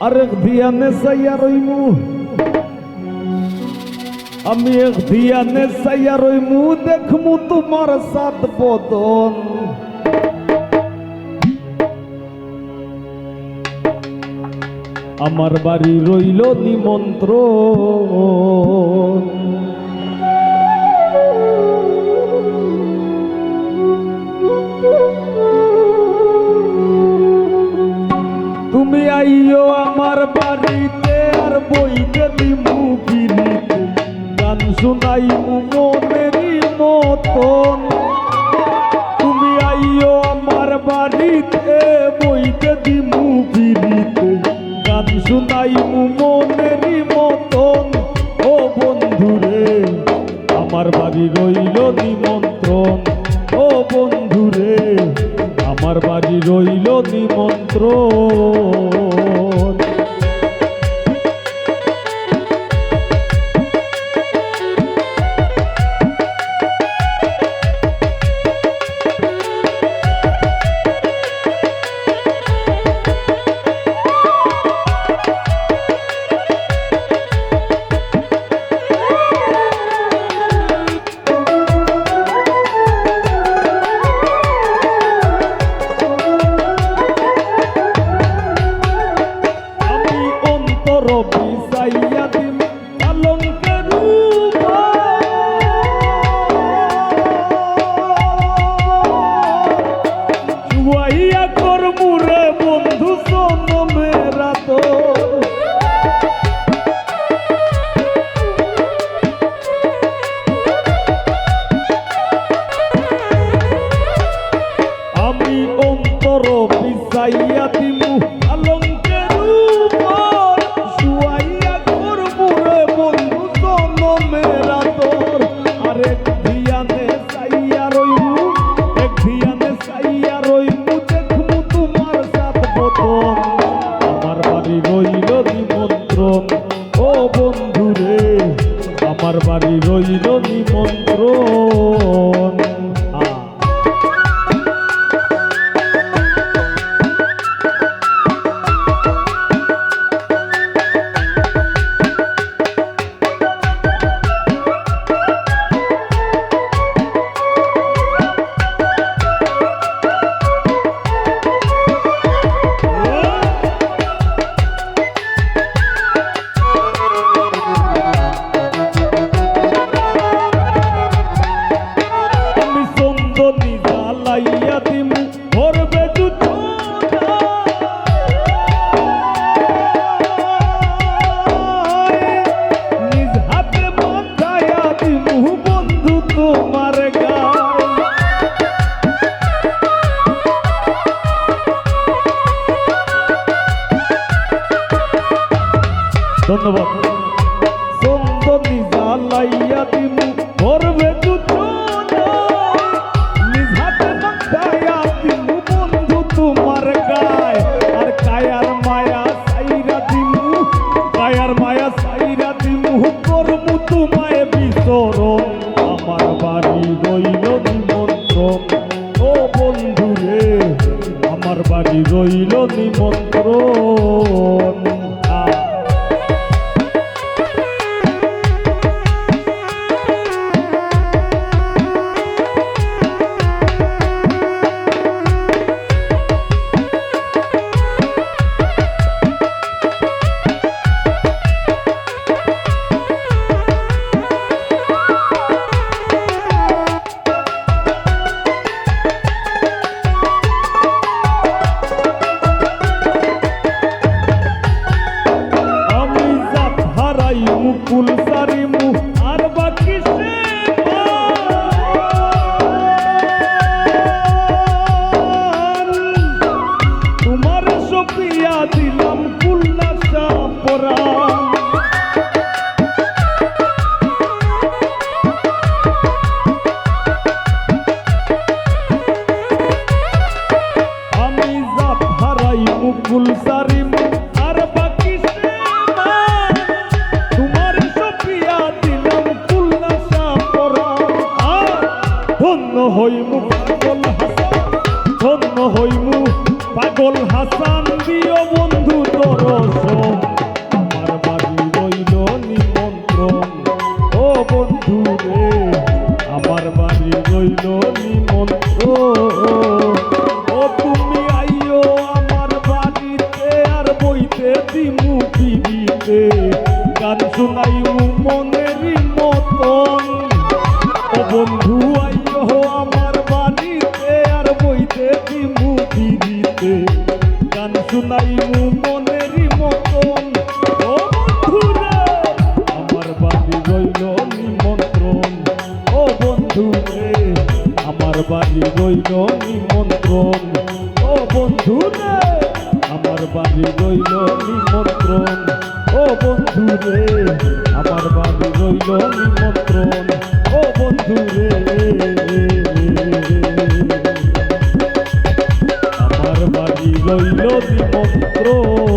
আরেক ধিয়ানে চাইয়া রইমু, আমি এক ধিয়ানে চাইয়া রইমু, দেখমু তোমার সাত বদন। আমার বাড়ি রইল নিমন্ত্রণ, তুমি আইও আমার বাড়িতে, আর বইতে দিমু ফিরিতে, গান শুনাইমু মনেরই মতন। তুমি আইও আমার বাড়িতে, বইতে দিমু ফিরিতে, গান শুনাইমু মনেরই মতন। ও বন্ধুরে আমার বাড়ি রইল নিমন্ত্রণ, ও বন্ধুরে আমার বাড়ি রইল নিমন্ত্রণ। বিছাইয়া দিম পালঙ্কের শুয়াইয়া করমু রে বন্ধু জনমের আদর। আমি অন্তর বিছাইয়া দিমু পালঙ্কের ও বন্ধুরে আমার বাড়ি রইল নিমন্ত্রণ। ধন্যবাদ। চন্দনী জ্বালাইয়া দিমু ভরবে নিজ হাতে মাখাইয়া দিমু বন্ধু তোমার গায়। আর কায়ার মায়া সাইরা দিমু, কায়ার মায়া সাইরা দিমু, করমু তোমায় বিচরণ। আমার বাড়ি রইল নিমন্ত্রণ, ও বন্ধুরে আমার বাড়ি রইল নিমন্ত্রণ। মুকুল সারিমু আর বাকি তোমার সপিয়া দিলাম কুলনাশা পরাণ। আমি জাত হারাই মুকুল সারিমু আর বাকি ধন্য হইমু পাগল হাসান, ধন্য হইমু পাগল হাসান, দিও বন্ধু তোর রসম আমার বাড়ি রইল নিমন্ত্রণ ও বন্ধু রে আমার বাড়ি রইল নিমন্ত্রণ ও তুমি আইও আমার বাড়িতে আর বইতে দিমু পিড়িতে গান শুনাইও মনেরই মতন ও বন্ধু আইও আমার বাড়িতে আর বইতে দিমু পিড়িতে গান শুনাইও মনেরই মতন ও বন্ধু রে আমার বাড়ি রইল নিমন্ত্রণ ও বন্ধু রে আমার বাড়ি রইল নিমন্ত্রণ ও বন্ধু রে আমার বাড়ি রইল নিমন্ত্রণ ও বন্ধু রে আমার বাড়ি রইল নিমন্ত্রণ ও বন্ধু রে আমার বাড়ি রইল নিমন্ত্রণ